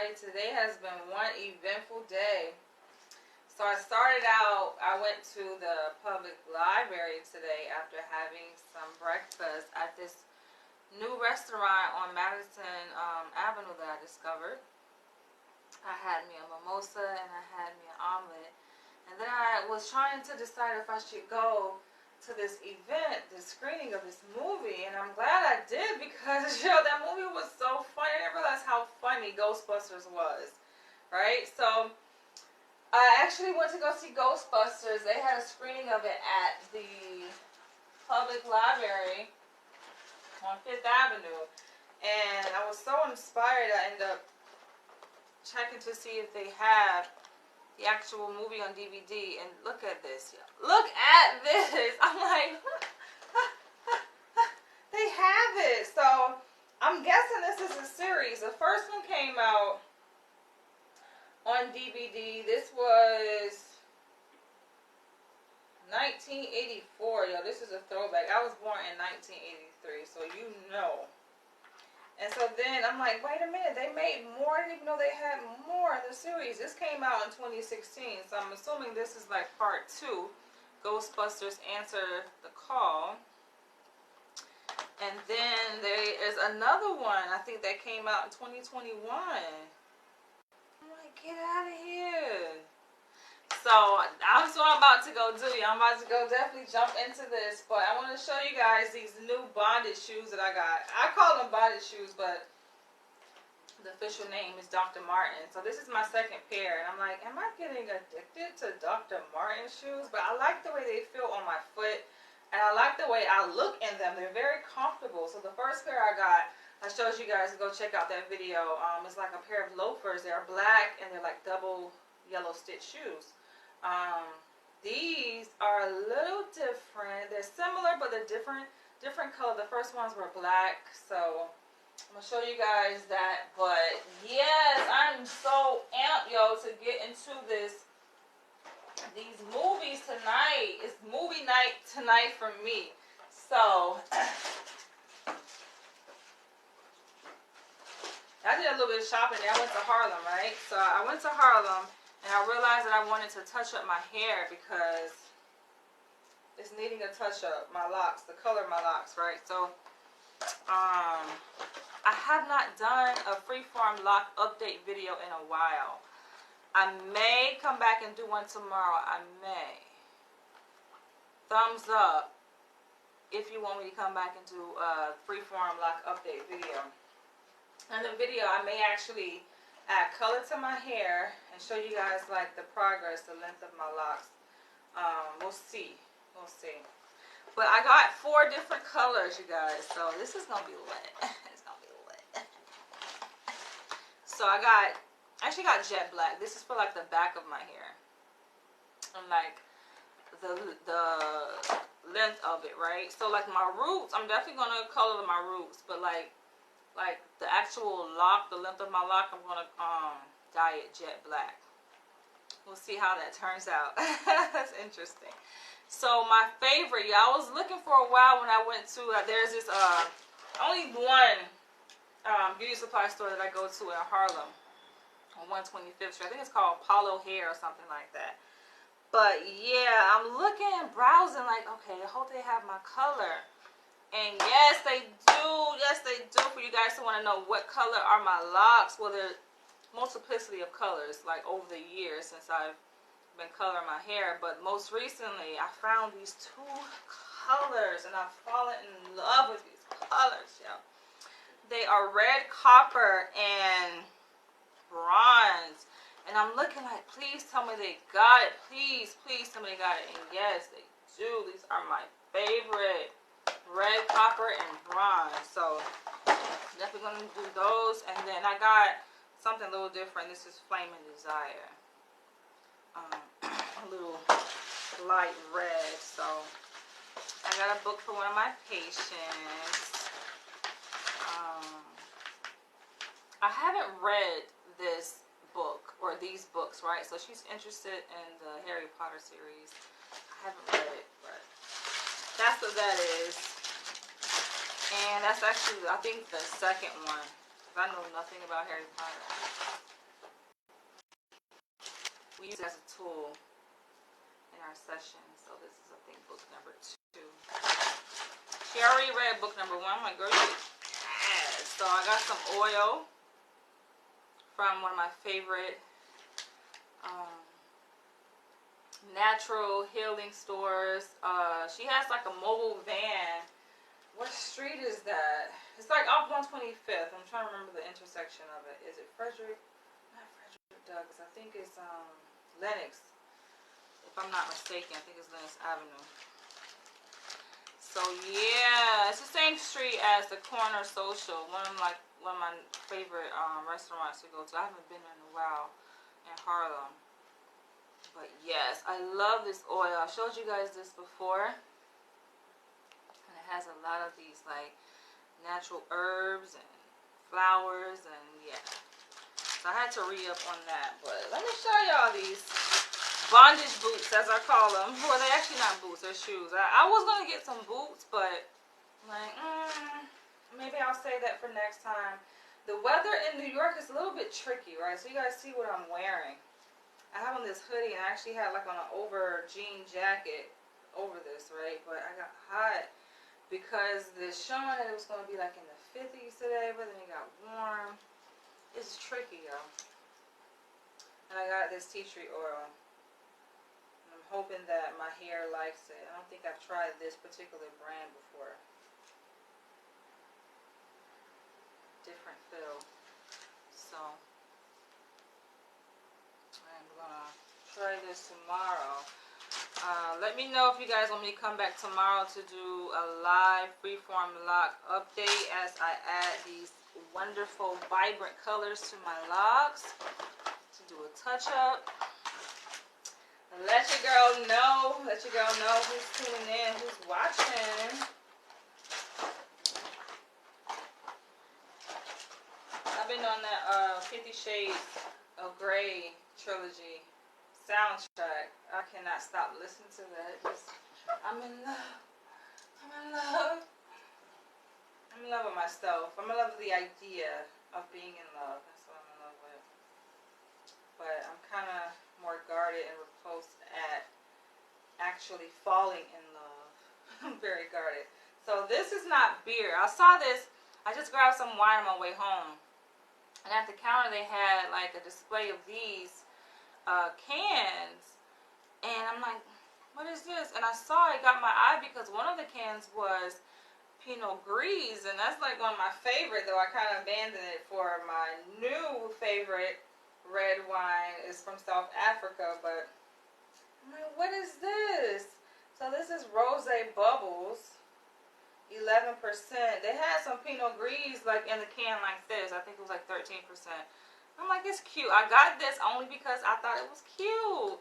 everybody. Today has been one eventful day. So I started out, I went to the public library today after having some breakfast at this new restaurant on Madison Avenue that I discovered. I had me a mimosa and I had me an omelet. And then I was trying to decide if I should go to this event, this screening of this movie, and I'm glad I did because that movie was so funny. I didn't realize how funny Ghostbusters was, right? So I actually went to go see Ghostbusters. They had a screening of it at the public library on 5th Avenue, and I was so inspired I ended up checking to see if they have the actual movie on DVD, and look at this. Look at this. I'm like, they have it. So I'm guessing this is a series. The first one came out on DVD. This was 1984. Yo, this is a throwback. I was born in 1983, so you know. And so then I'm like, wait a minute, they made more. I didn't even know they had more in the series. This came out in 2016, so I'm assuming this is like part 2. Ghostbusters Answer the Call. And then there is another one, I think that came out in 2021. I'm like, get out of here. So that's what I'm about to go do. I'm about to go definitely jump into this. But I want to show you guys these new Bondage shoes that I got. I call them Bondage shoes, but the official name is Dr. Martin. So this is my second pair. And I'm like, am I getting addicted to Dr. Martin shoes? But I like the way they feel on my foot. And I like the way I look in them. They're very comfortable. So the first pair I got, I showed you guys to go check out that video. It's like a pair of loafers. They're black and they're like double yellow stitch shoes. These are a little different. They're similar, but they're different color. The first ones were black, so I'm gonna show you guys that. But yes, I'm so amped, yo, to get into these movies tonight. It's movie night tonight for me. So I did a little bit of shopping. I went to Harlem, right? So I went to Harlem. And I realized that I wanted to touch up my hair because it's needing a touch up. My locks, the color of my locks, right? So, I have not done a freeform lock update video in a while. I may come back and do one tomorrow. I may. Thumbs up if you want me to come back and do a freeform lock update video. And the video, I may actually add color to my hair and show you guys like the progress, the length of my locks. We'll see. But I got 4 different colors, you guys. So this is gonna be lit. It's gonna be lit. So I actually got jet black. This is for like the back of my hair and like the length of it, right? So like my roots, I'm definitely gonna color my roots, but like the actual lock, the length of my lock, I'm gonna dye it jet black. We'll see how that turns out. That's interesting. So my favorite, I was looking for a while when I went to there's this only one beauty supply store that I go to in Harlem on 125th Street. I think it's called Apollo Hair or something like that. But yeah, I'm looking and browsing like, okay, I hope they have my color. And yes, they do. Yes, they do. For you guys to want to know what color are my locks. Well, there's multiplicity of colors, like over the years since I've been coloring my hair. But most recently, I found these 2 colors, and I've fallen in love with these colors, yo. They are red, copper, and bronze. And I'm looking like, please tell me they got it. Please tell me they got it. And yes, they do. These are my favorite. Red, copper, and bronze. So definitely gonna do those. And then I got something a little different. This is Flame and Desire. A little light red. So I got a book for one of my patients. I haven't read this book or these books, right? So she's interested in the Harry Potter series. I haven't read it, but that's what that is. And that's actually, I think, the second one. I know nothing about Harry Potter. we use it as a tool in our session. So this is, I think, book number 2. She already read book number 1. I'm like, girl, you ass. So I got some oil from one of my favorite natural healing stores. She has like a mobile van. What street is that? It's like off 125th. I'm trying to remember the intersection of it. Is it Frederick? Not Frederick Douglass. I think it's Lenox. If I'm not mistaken, I think it's Lenox Avenue. So yeah, it's the same street as the Corner Social. One of my favorite restaurants to go to. I haven't been there in a while in Harlem. But yes, I love this oil. I showed you guys this before. And it has a lot of these like natural herbs and flowers and yeah. So I had to re-up on that. But let me show y'all these bondage boots, as I call them. Well, they're actually not boots, they're shoes. I was going to get some boots, but I'm like, maybe I'll save that for next time. The weather in New York is a little bit tricky, right? So you guys see what I'm wearing. I have on this hoodie and I actually had like on an over jean jacket over this, right? But I got hot because it's showing that it was going to be like in the 50s today, but then it got warm. It's tricky, y'all. And I got this tea tree oil. And I'm hoping that my hair likes it. I don't think I've tried this particular brand before. Different feel. So I'm gonna try this tomorrow. Let me know if you guys want me to come back tomorrow to do a live freeform lock update as I add these wonderful vibrant colors to my locks to do a touch up. And let your girl know who's tuning in, who's watching. I've been on that 50 Shades of Grey trilogy soundtrack. I cannot stop listening to that. I'm in love. I'm in love. I'm in love with myself. I'm in love with the idea of being in love. That's what I'm in love with. But I'm kind of more guarded and repulsed at actually falling in love. I'm very guarded. So this is not beer. I saw this. I just grabbed some wine on my way home. And at the counter they had like a display of these cans. And I'm like, what is this? And I saw it got my eye because one of the cans was Pinot Gris. And that's like one of my favorite, though I kind of abandoned it for my new favorite red wine. Is from South Africa. But I'm like, what is this? So this is Rosé Bubbles. 11%. They had some Pinot Gris like in the can like this. I think it was like 13%. I'm like, it's cute. I got this only because I thought it was cute.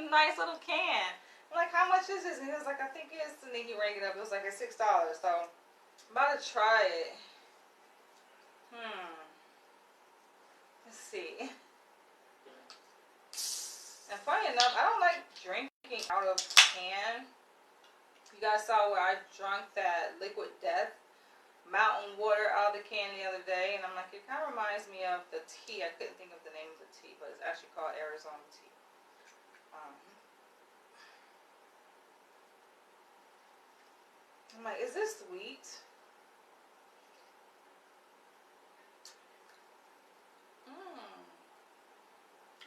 Nice little can. I'm like, how much is this? And he was like, I think it's, and then he rang it up. It was like $6. So I'm about to try it. Let's see. And funny enough, I don't like drinking out of can. You guys saw where I drank that Liquid Death mountain water out of the can the other day, and I'm like, it kind of reminds me of the tea. I couldn't think of the name of the tea, but it's actually called Arizona tea. I'm like, is this sweet?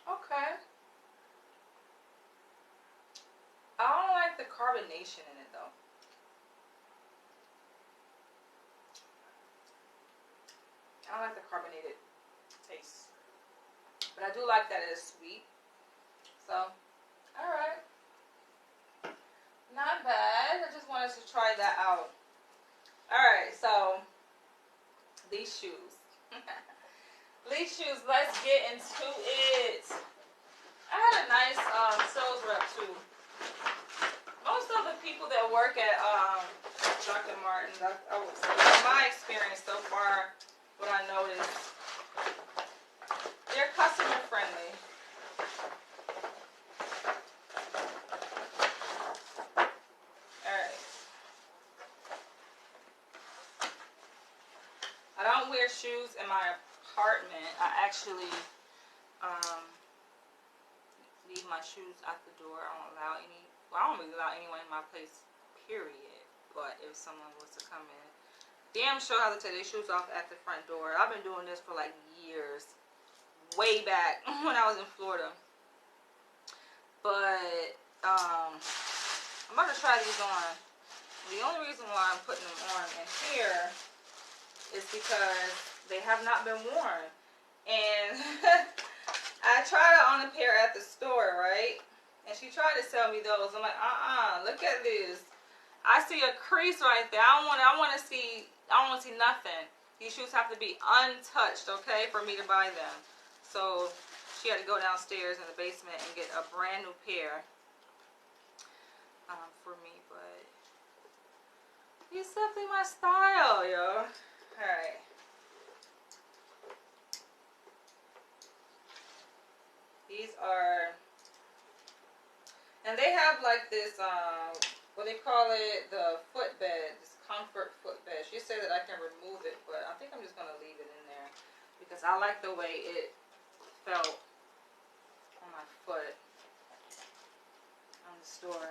Okay. I don't like the carbonation in it though. I don't like the carbonated taste. But I do like that it is sweet. So, alright. Not bad. I just wanted to try that out. Alright, so these shoes. These shoes, let's get into it. I had a nice sales rep too. Most of the people that work at Dr. Martens, I would say, in my experience so far, what I noticed, they're customer friendly. Alright. I don't wear shoes in my apartment. I actually leave my shoes at the door. I don't allow any, well, I don't really allow anyone in my place, period. But if someone was to come in, damn sure have to take their shoes off at the front door. I've been doing this for like years. Way back when I was in Florida. But, I'm about to try these on. The only reason why I'm putting them on in here is because they have not been worn. And I tried it on a pair at the store, right? And she tried to sell me those. I'm like, look at this. I see a crease right there. I don't want to see nothing. These shoes have to be untouched, okay, for me to buy them. So she had to go downstairs in the basement and get a brand new pair for me. But it's definitely my style, yo. Alright. These are, and they have like this, what they call it, the footbed, this comfort footbed. She said that I can remove it, but I think I'm just going to leave it in there because I like the way it felt on my foot on the store.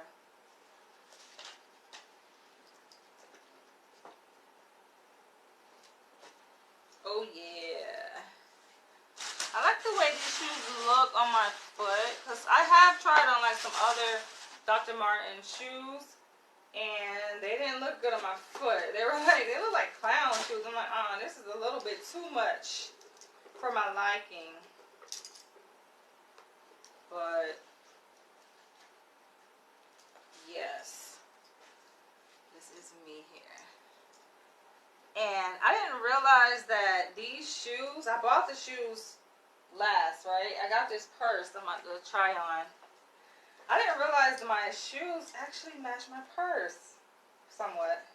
Oh yeah, I like the way these shoes look on my foot because I have tried on like some other Dr. Martens shoes and they didn't look good on my foot. They look like clown shoes. I'm like, this is a little bit too much for my liking. But yes, this is me here. And I didn't realize that these shoes, I bought the shoes last, right? I got this purse I'm about to try on. I didn't realize that my shoes actually match my purse somewhat.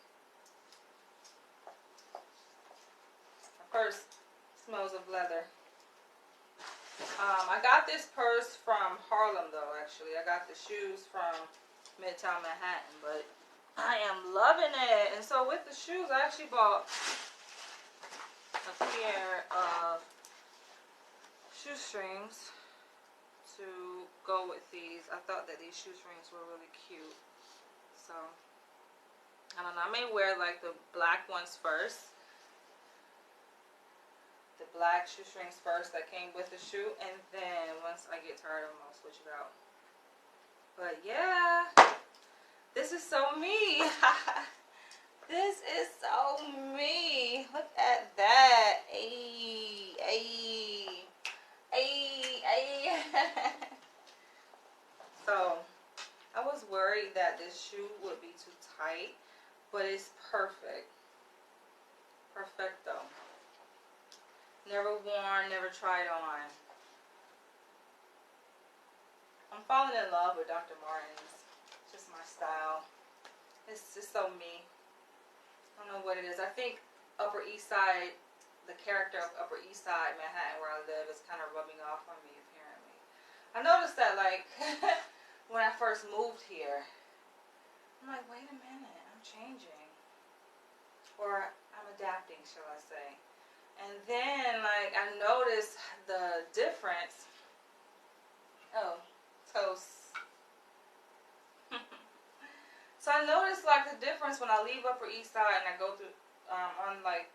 My purse smells of leather. I got this purse from Harlem though, actually. I got the shoes from Midtown Manhattan, but I am loving it. And so with the shoes, I actually bought a pair of shoestrings to go with these. I thought that these shoestrings were really cute. So, I don't know. I may wear like the black ones first. The black shoestrings first that came with the shoe, and then once I get tired of them, I'll switch it out. But yeah, this is so me. This is so me. Look at that. Ayy, ayy, ayy, ayy. So I was worried that this shoe would be too tight, but it's perfect. Perfecto. Never worn, never tried on. I'm falling in love with Dr. Martens. It's just my style. It's just so me. I don't know what it is. I think Upper East Side, the character of Upper East Side, Manhattan, where I live, is kind of rubbing off on me, apparently. I noticed that, like, when I first moved here, I'm like, wait a minute, I'm changing. Or I'm adapting, shall I say. And then, like, I noticed the difference. Oh, toast. So I noticed, like, the difference when I leave Upper East Side and I go through, on, like,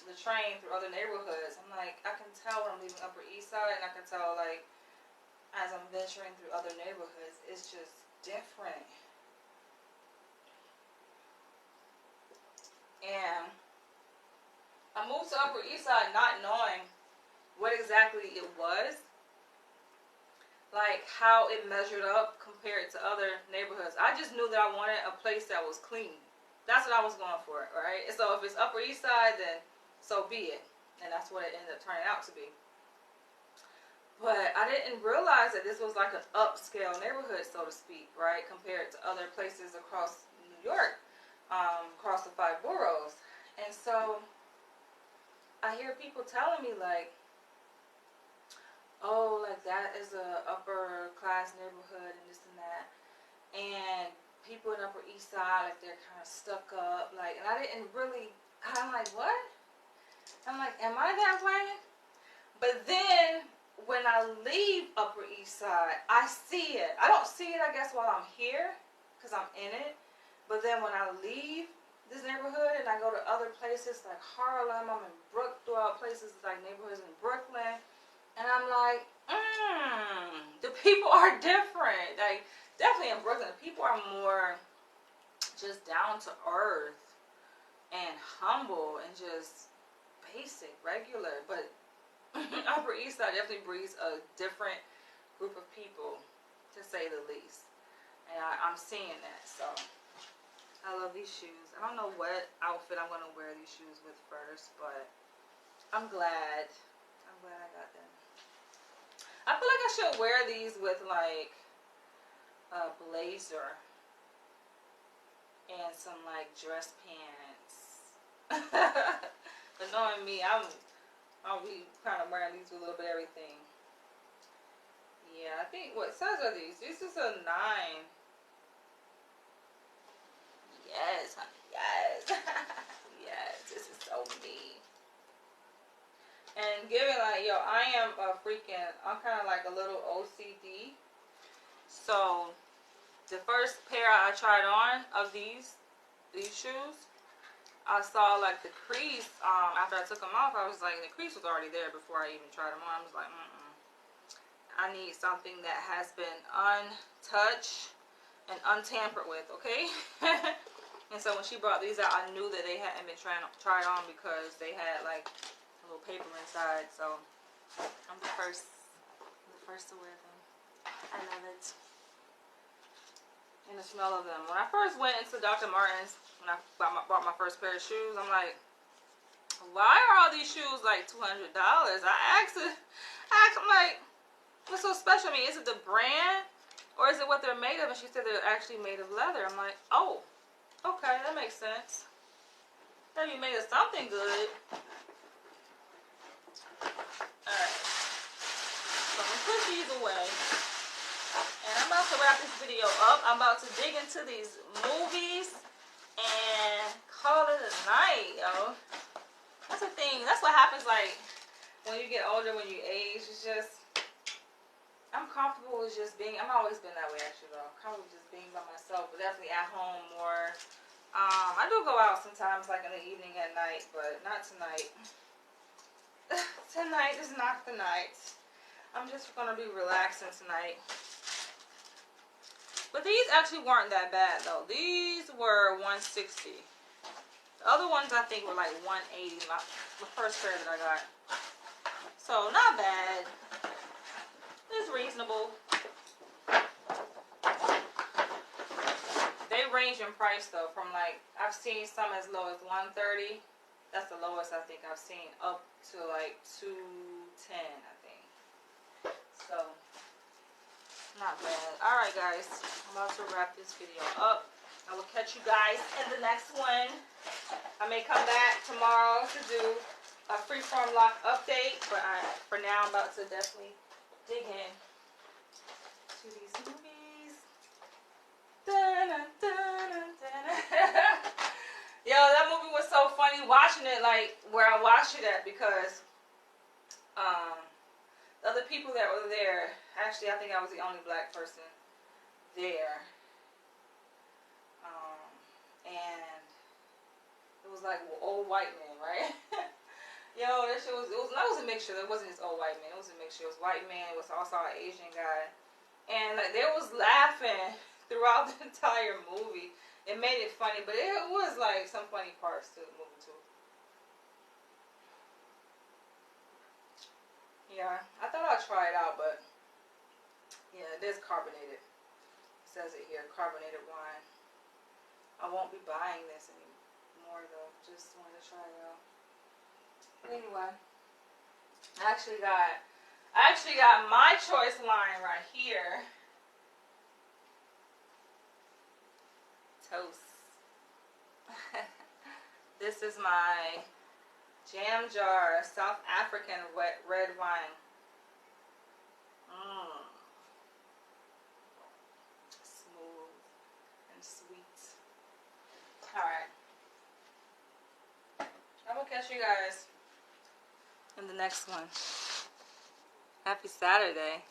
the train through other neighborhoods. I'm like, I can tell when I'm leaving Upper East Side, and I can tell, like, as I'm venturing through other neighborhoods, it's just different. And I moved to Upper East Side not knowing what exactly it was, like how it measured up compared to other neighborhoods. I just knew that I wanted a place that was clean. That's what I was going for, right? And so if it's Upper East Side, then so be it. And that's what it ended up turning out to be. But I didn't realize that this was like an upscale neighborhood, so to speak, right? Compared to other places across New York, across the 5 boroughs. And so I hear people telling me like, oh, like that is a upper class neighborhood and this and that. And people in Upper East Side, like they're kind of stuck up. Like, and I didn't really, I'm like, what? I'm like, am I that way? But then when when I leave Upper East Side, I see it. I don't see it, I guess, while I'm here, because I'm in it. But then when I leave this neighborhood and I go to other places like Harlem, I'm in throughout places like neighborhoods in Brooklyn, and I'm like, the people are different. Like, definitely in Brooklyn, people are more just down to earth and humble and just basic, regular. But Upper East Side definitely breeds a different group of people, to say the least. And I'm seeing that. So I love these shoes. I don't know what outfit I'm going to wear these shoes with first, but I'm glad I got them. I feel like I should wear these with like a blazer and some like dress pants. But knowing me, I'll be kind of wearing these with a little bit of everything. Yeah, I think, what size are these? This is a 9. Yes, honey, yes. Yes, this is so me. And given like, yo, I'm kind of like a little OCD. So the first pair I tried on of these shoes, I saw like the crease, after I took them off, I was like, the crease was already there before I even tried them on. I was like, I need something that has been untouched and untampered with, okay? And so when she brought these out, I knew that they hadn't been tried on because they had like a little paper inside. So I'm the first to wear them. I love it. And the smell of them. When I first went into Dr. Martens, when I bought my first pair of shoes, I'm like, why are all these shoes like $200? I asked them like, what's so special? I mean, is it the brand or is it what they're made of? And she said they're actually made of leather. I'm like, oh, okay, that makes sense. Gotta be made of something good. Alright. So I'm gonna put these away. And I'm about to wrap this video up. I'm about to dig into these movies and call it a night, yo. That's the thing. That's what happens like when you get older, when you age. It's just, I'm comfortable with just being, I've always been that way actually though. Comfortable with just being by myself, but definitely at home more. I do go out sometimes like in the evening at night, but not tonight. Tonight is not the night. I'm just gonna be relaxing tonight. But these actually weren't that bad though. These were $160. The other ones I think were like $180. The first pair that I got. So not bad. It's reasonable. They range in price though, from like, I've seen some as low as $130. That's the lowest I think I've seen, up to like $210, I think. So not bad. Alright guys, I'm about to wrap this video up. I will catch you guys in the next one. I may come back tomorrow to do a freeform lock update, but for now I'm about to definitely dig in to these movies. Yo, that movie was so funny watching it, like where I watched it at, because the other people that were there, actually I think I was the only black person there, and it was like old white men, right? Yo, that shit was a mixture. It wasn't just old white men. It was a mixture. It was white men. It was also an Asian guy. And like they was laughing throughout the entire movie. It made it funny, but it was like some funny parts to the movie too. Yeah, I thought I'd try it out, but yeah, it is carbonated. It says it here, carbonated wine. I won't be buying this anymore though. Just wanted to try it out. But anyway, I actually got my choice line right here. Toast. This is my Jam Jar South African red wine. Smooth and sweet. Alright. I'm gonna catch you guys in the next one. Happy Saturday.